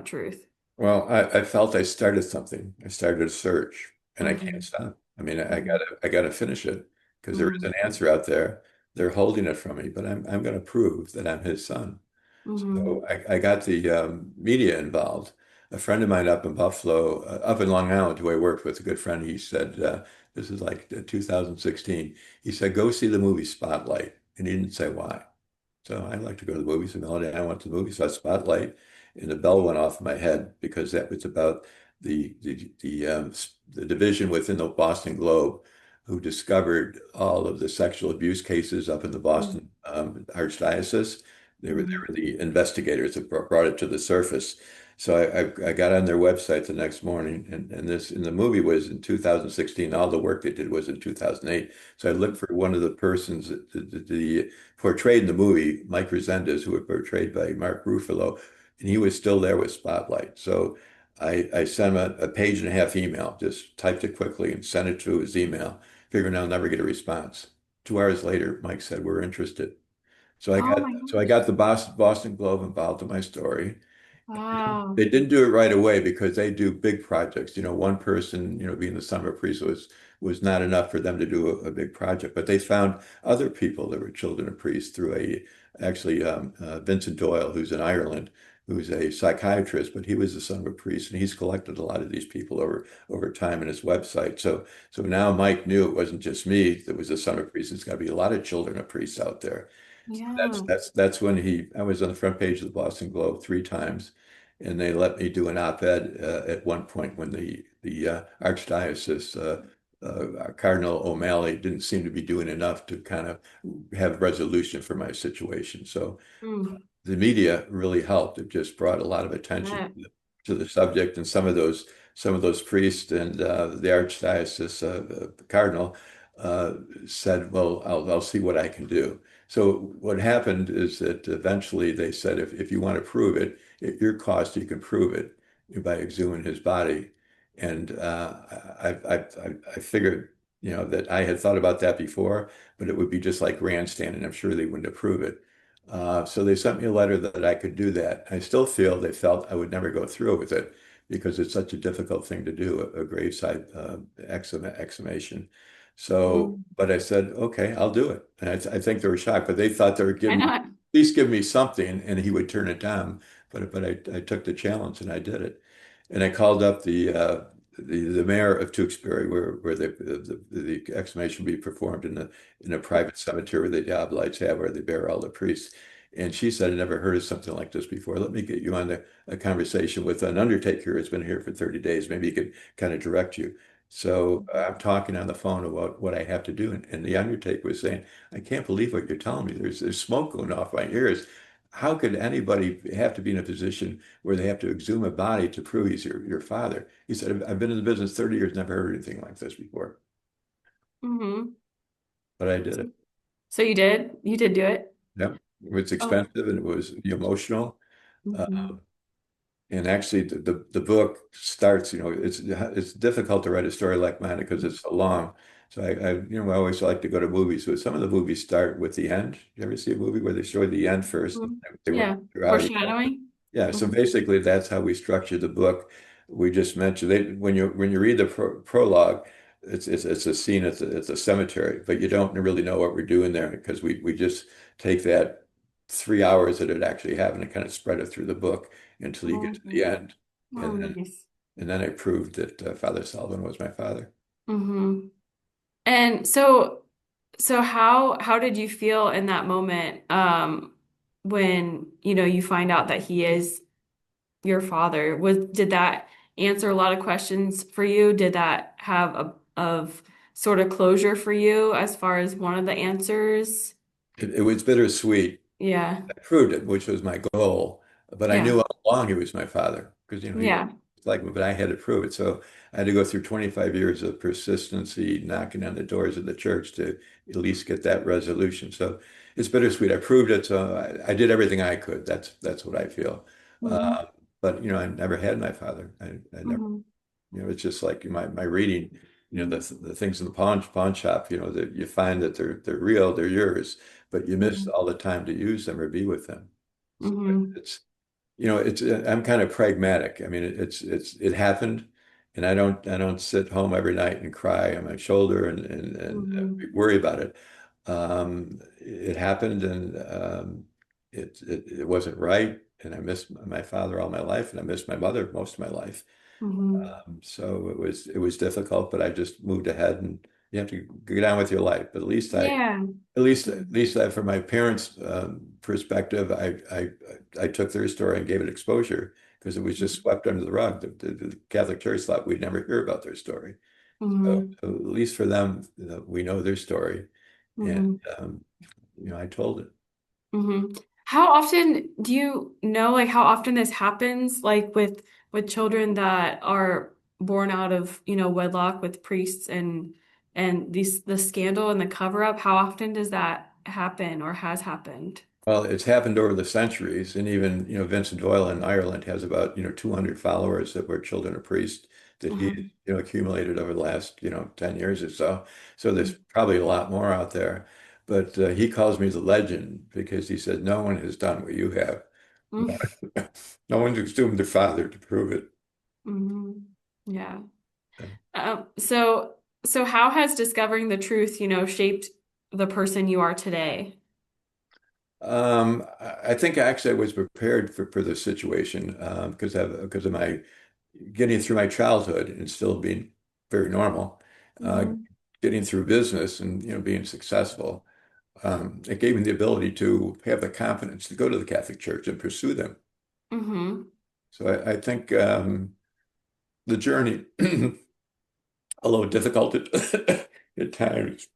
truth? Well, I felt I started something. I started a search, and I can't Hmm. stop. I mean, Hmm. I gotta finish it because there is Hmm. an answer out there. They're holding it from me, but I'm going to prove that I'm his son. Hmm. So I got the media involved. A friend of mine up in Buffalo, up in Long Island, who I worked with, a good friend, he said, this is like 2016. He said, go see the movie Spotlight. And he didn't say why. So I like to go to the movies. And the other day I went to the movies, saw Spotlight, and the bell went off in my head because that was about the division within the Boston Globe who discovered all of the sexual abuse cases up in the Boston Archdiocese. They Hmm. were the investigators that brought it to the surface. So I got on their website the next morning, and the movie was in 2016. All the work they did was in 2008. So I looked for one of the persons, the portrayed in the movie, Mike Resendez, who was portrayed by Mark Ruffalo, and he was still there with Spotlight. So I sent him a page and a half email, just typed it quickly and sent it to his email, figuring I'll never get a response. 2 hours later, Mike said, we're interested. Oh my So I gosh. got the Boston Globe involved in my story. Wow. They didn't do it right away because they do big projects. One person, being the summer priest was not enough for them to do a big project. But they found other people that were children of priests through actually Vincent Doyle, who's in Ireland, who's a psychiatrist, but he was the son of a priest, and he's collected a lot of these people over time in his website. So now Mike knew it wasn't just me that was the son of a priest. There's got to be a lot of children of priests out there. Yeah. That's when I was on the front page of the Boston Globe 3 times, and they let me do an op-ed at one point when the archdiocese Cardinal O'Malley didn't seem to be doing enough to kind of have resolution for my situation. So Mm. the media really helped. It just brought a lot of attention That. to the subject, and some of those priests and the archdiocese cardinal uh, said, "Well, I'll see what I can do." So what happened is that eventually they said, if you want to prove it, at your cost, you can prove it by exhuming his body. And I figured, that I had thought about that before, but it would be just like grandstanding. I'm sure they wouldn't approve it. So they sent me a letter that I could do that. I still feel they felt I would never go through with it because it's such a difficult thing to do, a graveside exhumation. So, Mm. but I said, okay, I'll do it. And I think they were shocked, but they thought they were Why giving me, at not? least give me something and he would turn it down. But I took the challenge and I did it. And I called up the mayor of Tewksbury, where the exhumation be performed in a private cemetery where the Diablites have, where they bury all the priests. And she said, I never heard of something like this before. Let me get you on a conversation with an undertaker who's been here for 30 days. Maybe he could kind of direct you. So I'm talking on the phone about what I have to do. And the undertaker was saying, I can't believe what you're telling me. There's smoke going off my ears. How could anybody have to be in a position where they have to exhume a body to prove he's your father? He said, I've been in the business 30 years, never heard anything like this before. Hmm. But I did it. So you did? You did do it? Yep. It was Oh. expensive and it was emotional. Uh, Hmm. and actually, the book starts, it's difficult to write a story like mine because it's so long. So I always like to go to movies. So some of the movies start with the end. You ever see a movie where they show the end first? Hmm. They went Yeah. throughout. Foreshadowing. Yeah, so Hmm. basically that's how we structured the book. We just mentioned when you read the prologue, it's a scene at the cemetery, but you don't really know what we're doing there because we just take that 3 hours that it actually happened and kind of spread it through the book until you get to the Hmm. end, Oh, and then nice. and then I proved that Father Sullivan was my father. Hmm. And so how did you feel in that moment when you find out that he is your father? Did that answer a lot of questions for you? Did that have a of sort of closure for you as far as one of the answers? It was bittersweet. Yeah. I proved it, which was my goal. But I Yeah. knew all along he was my father because he was Yeah. like me, but I had to prove it. So I had to go through 25 years of persistency, knocking on the doors of the church to at least get that resolution. So it's bittersweet. I proved it, so I did everything I could. That's what I feel. Hmm. But I never had my father. I never. Hmm. It's just like my reading. The things in the pawn shop. That you find that they're real, they're yours, but you miss Hmm. all the time to use them or be with them. So Hmm. it's I'm kind of pragmatic. I mean, it happened, and I don't sit home every night and cry on my shoulder and Hmm. worry about it. It happened, and it wasn't right, and I missed my father all my life, and I missed my mother most of my life. Hmm. So it was difficult, but I just moved ahead, and you have to get on with your life. But at least Yeah. from my parents' perspective, I took their story and gave it exposure because it was just swept under the rug. The Catholic Church thought we'd never hear about their story. So, Hmm. so at least for them, we know their story, and Hmm. um, I told it. Hmm. How often do you know, like how often this happens, like with children that are born out of, wedlock with priests and the scandal and the cover up? How often does that happen or has happened? Well, it's happened over the centuries, and even Vincent Doyle in Ireland has about 200 followers that were children of priests that he Hmm. accumulated over the last 10 years or so. So there's Hmm. probably a lot more out there, but he calls me the legend because he said no one has done what you have. No, no one's exhumed their father to prove it. Hmm. Yeah. So so how has discovering the truth, shaped the person you are today? I think actually I was prepared for this situation because of my getting through my childhood and still being very normal, uh, Hmm. getting through business and being successful. It gave me the ability to have the confidence to go to the Catholic Church and pursue them. Hmm. So I think the journey, although difficult at times,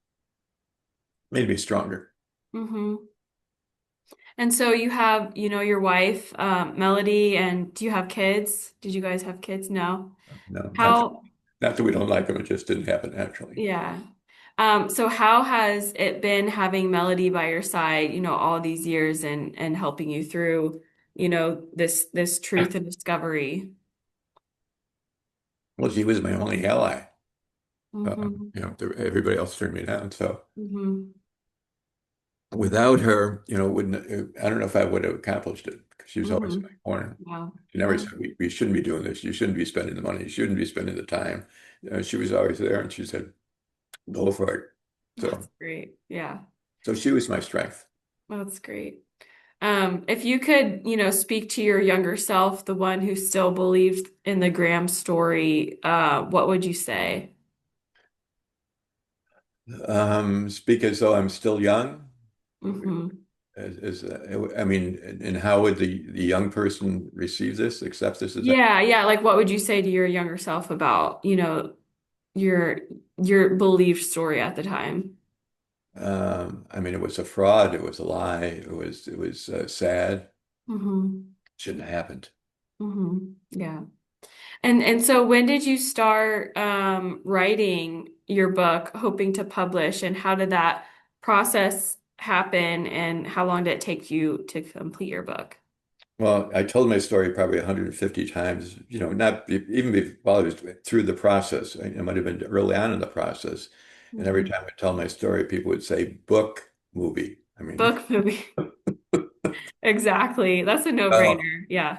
made me stronger. Hmm. And so you have, your wife, Melody, and do you have kids? Did you guys have kids? No. No, How, not that we don't like them, it just didn't happen naturally. yeah. So how has it been having Melody by your side, all these years and helping you through, this truth and discovery? Well, she was my only ally. Hmm. Everybody else turned me down. So Hmm. without her, wouldn't I don't know if I would have accomplished it because she was always in Hmm. my corner. Wow. She never Wow. said we shouldn't be doing this. You shouldn't be spending the money. You shouldn't be spending the time. She was always there, and she said, "Go for it." That's So, great. Yeah. so she was my strength. That's great. If you could, speak to your younger self, the one who still believed in the Graham story, what would you say? Speak as though I'm still young. Hmm. I mean, and how would the young person receive this, accept this as Yeah, yeah. Like, what would you say to your younger self about, your your belief story at the time? I mean, it was a fraud. It was a lie. It was sad. Hmm. Shouldn't have happened. Yeah. And so when did you start writing your book, hoping to publish, and how did that process happen, and how long did it take you to complete your book? Well, I told my story probably 150 times, not even while I was through the process. It might have been early on in the process. And every Mhm. time I tell my story, people would say, book, movie. I mean, Book, movie. Exactly. That's a well, no-brainer. Yeah.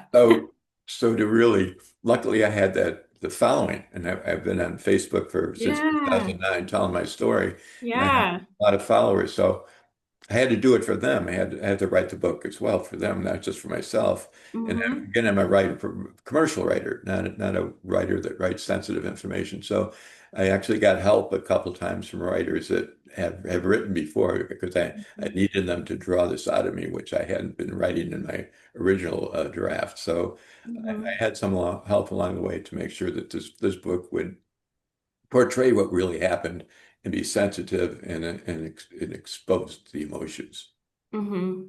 so to really, luckily I had the following, and I've been on Facebook since Yeah. 2009 telling my story, and I have Yeah. a lot of followers. So I had to do it for them. I had to write the book as well for them, not just for myself. And Hmm. again, I'm a commercial writer, not a writer that writes sensitive information. So I actually got help a couple times from writers that have written before because I needed them to draw this out of me, which I hadn't been writing in my original draft. So I Hmm. had some help along the way to make sure that this book would portray what really happened and be sensitive and expose the emotions. Hmm.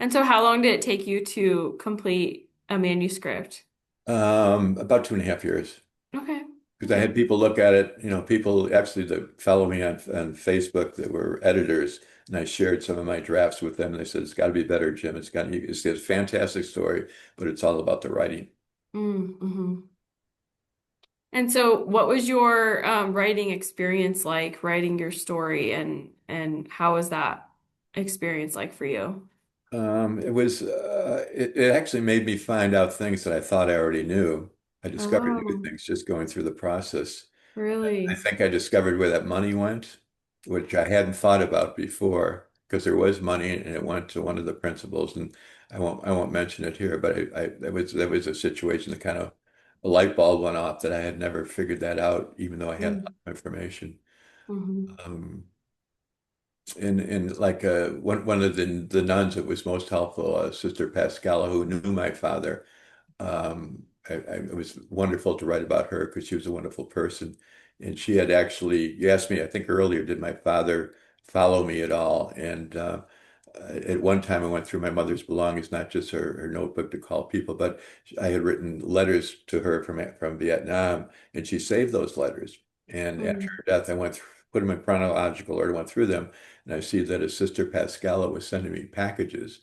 And so how long did it take you to complete a manuscript? About 2.5 years. Okay. Because I Okay. had people look at it, people actually that follow me on Facebook that were editors, and I shared some of my drafts with them, and they said, it's got to be better, Jim. It's a fantastic story, but it's all about the writing. Mm-hmm. And so, what was your writing experience like, writing your story, and how was that experience like for you? It actually made me find out things that I thought I already knew. I discovered new Oh, things just going through the process. I really? think I discovered where that money went, which I hadn't thought about before, because there was money and it went to one of the principals, and I won't mention it here, but that was a situation that kind of a light bulb went off that I had never figured that out, even though I had a lot of information. Mm-hmm. Um, and like one of the nuns that was most helpful, Sister Pascala, who knew my father. It was wonderful to write about her because she was a wonderful person. And she had actually, you asked me, I think earlier, did my father follow me at all? And at one time, I went through my mother's belongings, not just her notebook to call people, but I had written letters to her from Vietnam, and she saved those letters. And after her death, I put them in chronological order, went through them, and I see that his sister Pascala was sending me packages.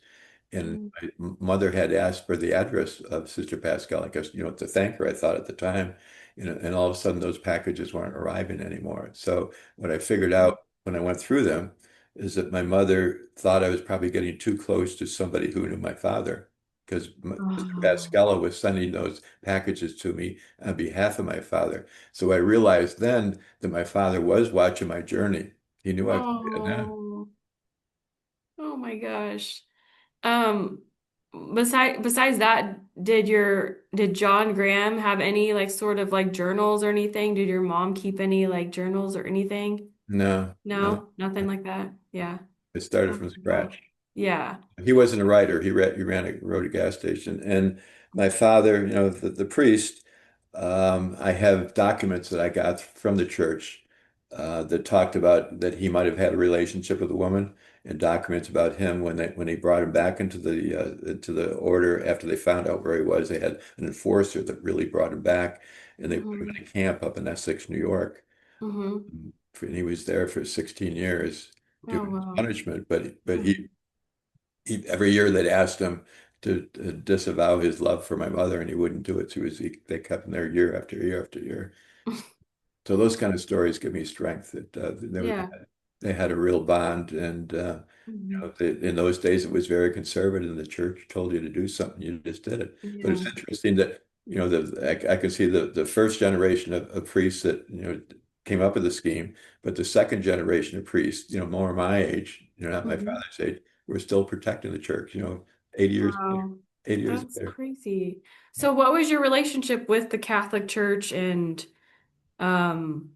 And Mm-hmm. my mother had asked for the address of Sister Pascal, I guess, to thank her, I thought at the time. And all of a sudden those packages weren't arriving anymore. So what I figured out when I went through them is that my mother thought I was probably getting too close to somebody who knew my father. Because Sister Oh, Pascala was sending those packages to me on behalf of my father. So I realized then that my father was watching my journey. He knew I was in Vietnam. oh, oh my gosh. Um, besides that, did John Graham have any like sort of like journals or anything? Did your mom keep any like journals or anything? No, no. No, nothing like that. Yeah. It started Oh from my gosh. scratch. Yeah. He wasn't a writer. He wrote a gas station. And my father, the priest, I have documents that I got from the church that talked about that he might have had a relationship with a woman, and documents about him when he brought him back into the order after they found out where he was. They had an enforcer that really brought him back, and they put him Hmm. in a camp up in Essex, New York. Hmm. And he was there for 16 years Oh doing his wow. punishment, but Hmm. every year they'd asked him to disavow his love for my mother, and he wouldn't do it. They kept him there year after year after year. So those kind of stories give me strength that Yeah. they had a real bond, and Mhm. in those days it was very conservative, and the church told you to do something, you just did it. But Yeah. it's interesting that I can see the first generation of priests that came up with the scheme, but the second generation of priests, more my age, not my Mhm. father's age, were still protecting the church. 80 years later, Wow. 80 years That's later. crazy. So what was your relationship with the Catholic Church and um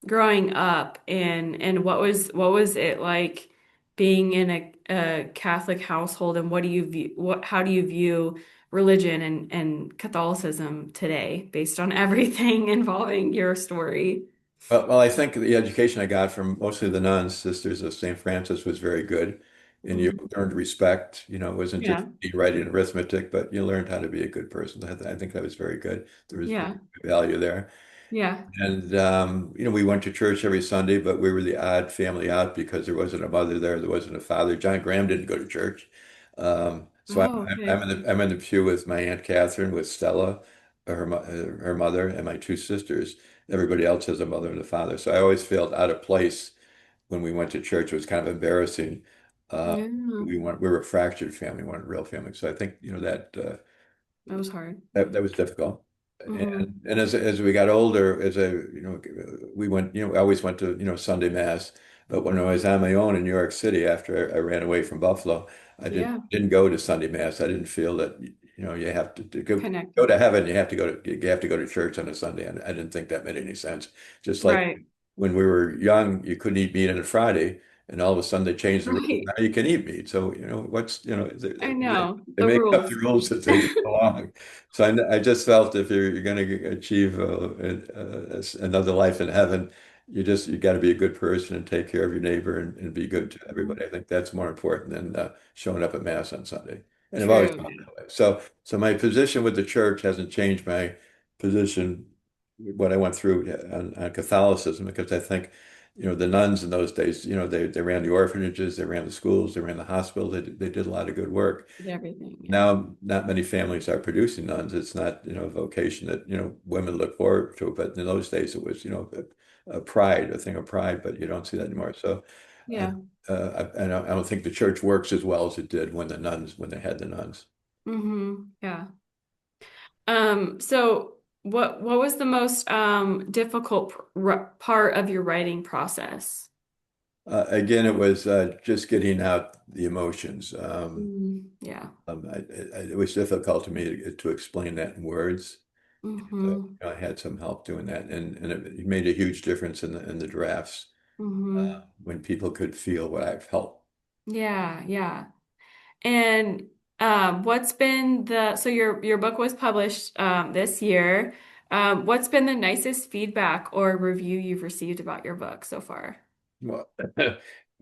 growing up and what was it like being in a Catholic household and what do you view how do you view religion and Catholicism today based on everything involving your story? Well, I think the education I got from mostly the nuns, sisters of St. Francis, was very good. And you Mhm. learned respect. It wasn't just Yeah. writing arithmetic, but you learned how to be a good person. I think that was very good. There was Yeah. value there. Yeah. And we went to church every Sunday, but we were the odd family out because there wasn't a mother there, there wasn't a father. John Graham didn't go to church. So Oh, okay. I'm in the pew with my Aunt Catherine, with Stella, her mother, and my two sisters. Everybody else has a mother and a father. So I always felt out of place when we went to church. It was kind of embarrassing. Uh, Yeah. we were a fractured family, we weren't a real family. So I think, That was hard. that was difficult. Hmm. And as we got older, we went, I always went to, Sunday Mass. But when I was on my own in New York City after I ran away from Buffalo, I Yeah. didn't go to Sunday Mass. I didn't feel that, you have to go Connected. to heaven, you have to go to church on a Sunday. And I didn't think that made any sense. Just like Right. when we were young, you couldn't eat meat on a Friday, and all of a sudden they changed the rules. Right. Now you can eat meat. So, I know they the make up the rules. rules as they go along. So I just felt if you're going to achieve another life in heaven, you got to be a good person and take care of your neighbor and be good to everybody. I think that's more important than showing up at Mass on Sunday. And I've always True. felt Yeah. that way. So my position with the church hasn't changed my position, what I went through on Catholicism, because I think, the nuns in those days, they ran the orphanages, they ran the schools, they ran the hospital, they did a lot of good work. Did everything. Yeah. Now, not many families are producing nuns. It's not, a vocation that, women look forward to. But in those days, it was, a pride, a thing of pride. But you don't see that anymore. So, I, Yeah. I don't think the church works as well as it did when they had the nuns. Yeah. So what was the most difficult part of your writing process? Again, it was just getting out the emotions. Yeah. It was difficult to me to explain that in words. So, Mm-hmm. I had some help doing that, and it made a huge difference in the drafts. Mm-hmm. When people could feel what I felt. Yeah, yeah. And what's been the so your book was published this year. What's been the nicest feedback or review you've received about your book so far? Well, I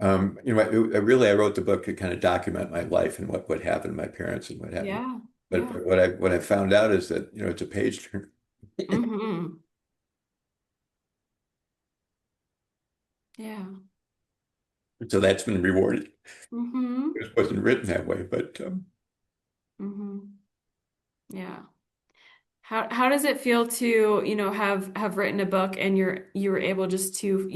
wrote the book to kind of document my life and what happened to my parents and what happened. Yeah, But yeah. what I found out is that, it's a page turn. Mm-hmm. Yeah. So that's been rewarded. Mm-hmm. It wasn't written that way, but Mm-hmm. Yeah. How does it feel to, have written a book and you were able just to,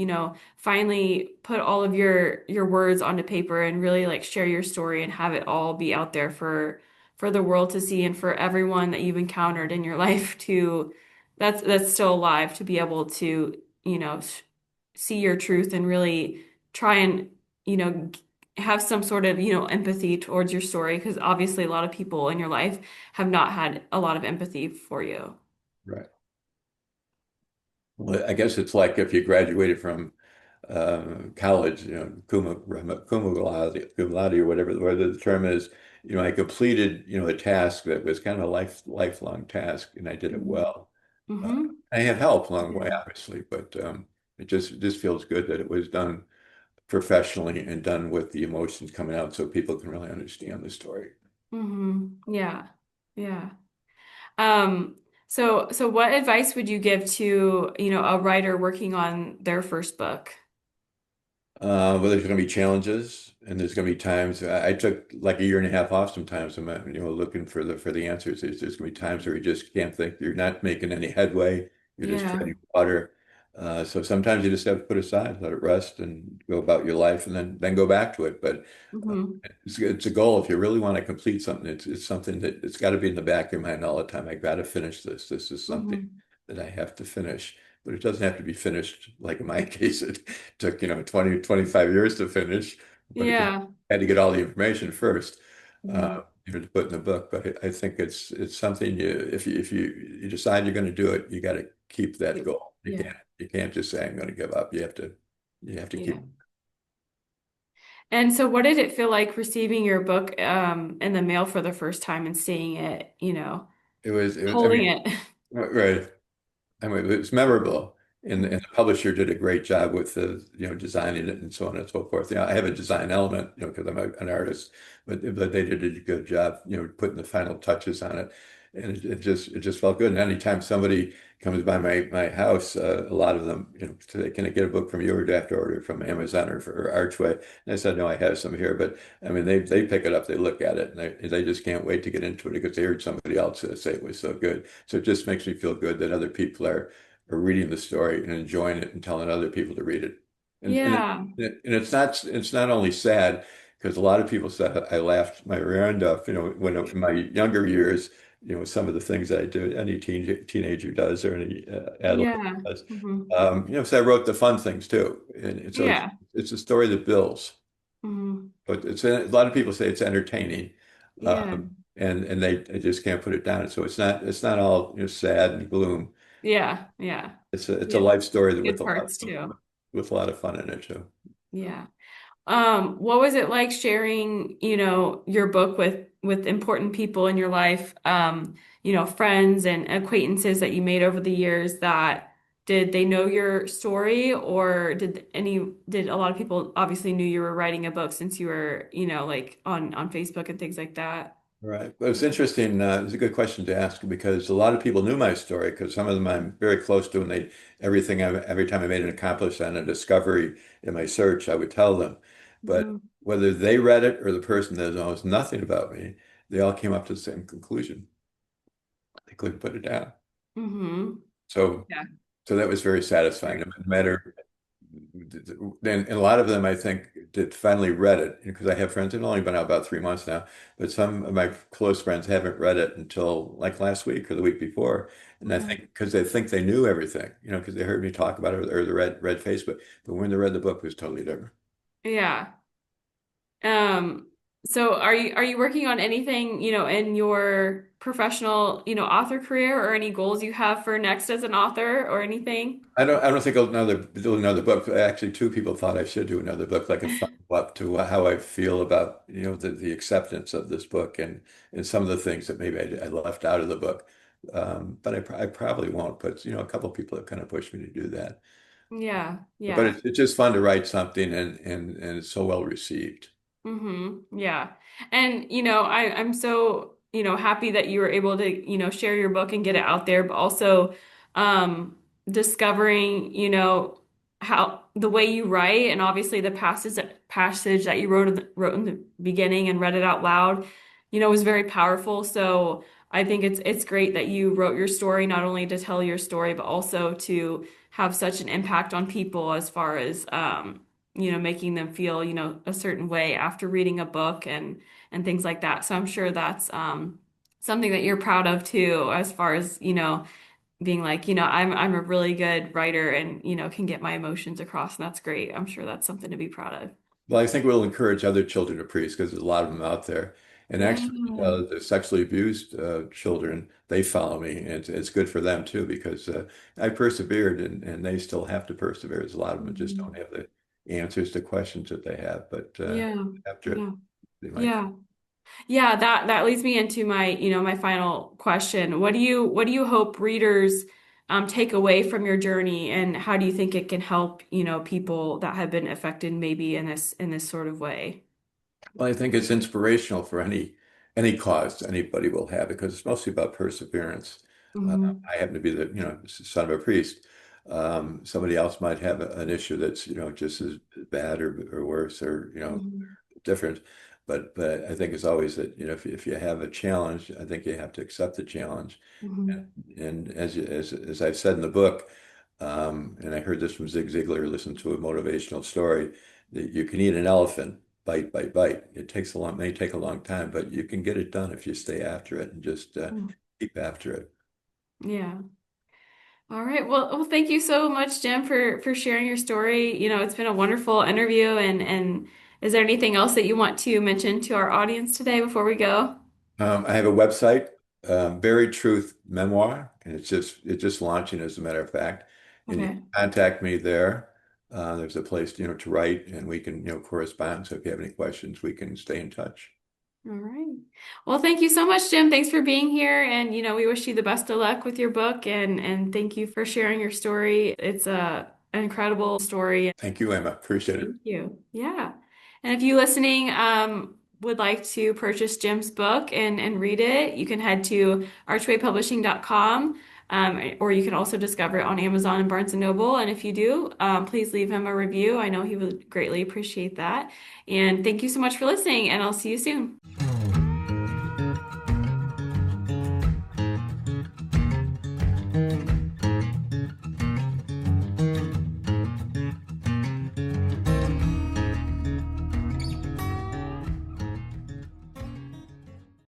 finally put all of your words onto paper and really like share your story and have it all be out there for the world to see and for everyone that you've encountered in your life to that's still alive to be able to, see your truth and really try and, have some sort of, empathy towards your story because obviously a lot of people in your life have not had a lot of empathy for you. right. Well, I guess it's like if you graduated from college, cum laude, or whatever the term is. I completed, a task that was kind of a lifelong task, and I did it Mm-hmm. well. Uh, Mm-hmm. I had help along the way, Yeah. obviously, but it just feels good that it was done professionally and done with the emotions coming out, so people can really understand the story. Mm-hmm. Yeah. Yeah. Um, so what advice would you give to, a writer working on their first book? Well, there's going to be challenges, and there's going to be times. I took like a year and a half off. Sometimes I'm, looking for the answers. There's going to be times where you just can't think. You're not making any headway. You're just Yeah. treading water. So sometimes you just have to put aside, let it rest, and go about your life, and then go back to it. But uh, Hmm. it's a goal. If you really want to complete something, it's something that it's got to be in the back of your mind all the time. I got to finish this. This is something Hmm. that I have to finish. But it doesn't have to be finished. Like in my case, it took, 20, 25 years to finish, but because Yeah. I had to get all the information first, Hmm. to put in the book. But I think it's something if you decide you're going to do it, you got to keep that goal. Yeah. You can't just say I'm going to give up. You have to Yeah. keep. And so what did it feel like receiving your book in the mail for the first time and seeing it, It was. I holding mean, it? right. I mean, it's memorable, and Mhm. the publisher did a great job with the, designing it and so on and so forth. I have a design element, because I'm an artist, but they did a good job, putting the final touches on it, and it just felt good. And anytime somebody comes by my house, a lot of them, say, "Can I get a book from you, or do I have to order it from Amazon or Archway?" And I said, "No, I have some here." But I mean, they pick it up, they look at it, and they just can't wait to get into it because they heard somebody else say it was so good. So it just makes me feel good that other people are reading the story and enjoying it and telling other people to read it. Yeah. And it's not only sad because a lot of people said I laughed my rear off, when in my younger years, some of the things that I do, any teenager does or any adolescent Yeah. does. Hmm. So I wrote the fun things too, and so Yeah. it's a story that builds. Hmm. But a lot of people say it's entertaining, Yeah. and they just can't put it down. So it's not all, sad and gloom. Yeah. Yeah. It's a Yeah. life story that Good parts too. with a lot of fun in it too. Yeah. What was it like sharing, your book with important people in your life, friends and acquaintances that you made over the years that did they know your story or did a lot of people obviously knew you were writing a book since you were, like on Facebook and things like that? Right. Well, it's interesting. It's a good question to ask because a lot of people knew my story because some of them I'm very close to, and every time I made an accomplishment and a discovery in my search, I would tell them. But Hmm. whether they read it or the person that knows nothing about me, they all came up to the same conclusion. They couldn't put it down. Hmm. So, Yeah. so that was very satisfying. No matter and a lot of them, I think, did finally read it because I have friends, and only been out about 3 months now, but some of my close friends haven't read it until like last week or the week before. And I think Hmm. because they think they knew everything, because they heard me talk about it or they read Facebook, but when they read the book, it was totally different. Yeah. Um, so are you working on anything, in your professional, author career or any goals you have for next as an author or anything? I don't think I'll do another book. Actually, two people thought I should do another book, like a follow-up to how I feel about, the acceptance of this book and some of the things that maybe I left out of the book. But I probably won't. But a couple of people have kind of pushed me to do that. Yeah, But yeah. it's just fun to write something and it's so well received. Yeah. And I'm so, happy that you were able to, share your book and get it out there, but also um discovering, how the way you write and obviously the passage that you wrote in the beginning and read it out loud, was very powerful. So I think it's great that you wrote your story not only to tell your story, but also to have such an impact on people as far as making them feel, a certain way after reading a book and things like that. So I'm sure that's something that you're proud of too, as far as, being like, I'm a really good writer and, can get my emotions across, and that's great. I'm sure that's something to be proud of. Well, I think we'll encourage other children to preach because there's a lot of them out there. And Yeah. actually, the sexually abused children, they follow me. And it's good for them too because I persevered and they still have to persevere. There's a lot of them that just don't Mhm. have the answers to questions that they have. But Yeah. after it, Yeah. they might. Yeah. Yeah, that leads me into my, my final question. What do you hope readers take away from your journey, and how do you think it can help, people that have been affected maybe in this sort of way? Well, I think it's inspirational for any cause anybody will have because it's mostly about perseverance. Hmm. I happen to be the son of a priest. Somebody else might have an issue that's just as bad or worse or Hmm. different. But I think it's always that if you have a challenge, I think you have to accept the challenge. Hmm. And as I've said in the book. And I heard this from Zig Ziglar, listened to a motivational story that you can eat an elephant bite by bite. It takes a long, may take a long time, but you can get it done if you stay after it and just Mm. keep after it. Yeah. All right. Well, thank you so much, Jim, for sharing your story. It's been a wonderful interview, and is there anything else that you want to mention to our audience today before we go? I have a website, Buried Truth Memoir, and it's just launching as a matter of fact. And you can Okay. contact me there. There's a place, to write, and we can, correspond. So if you have any questions, we can stay in touch. All right. Well, thank you so much, Jim. Thanks for being here, and we wish you the best of luck with your book, and thank you for sharing your story. It's an incredible story. Thank you, Emma. Appreciate it. Thank you. Yeah. And if you listening would like to purchase Jim's book and read it, you can head to archwaypublishing.com, or you can also discover it on Amazon and Barnes& and Noble. And if you do, please leave him a review. I know he would greatly appreciate that. And thank you so much for listening, and I'll see you soon.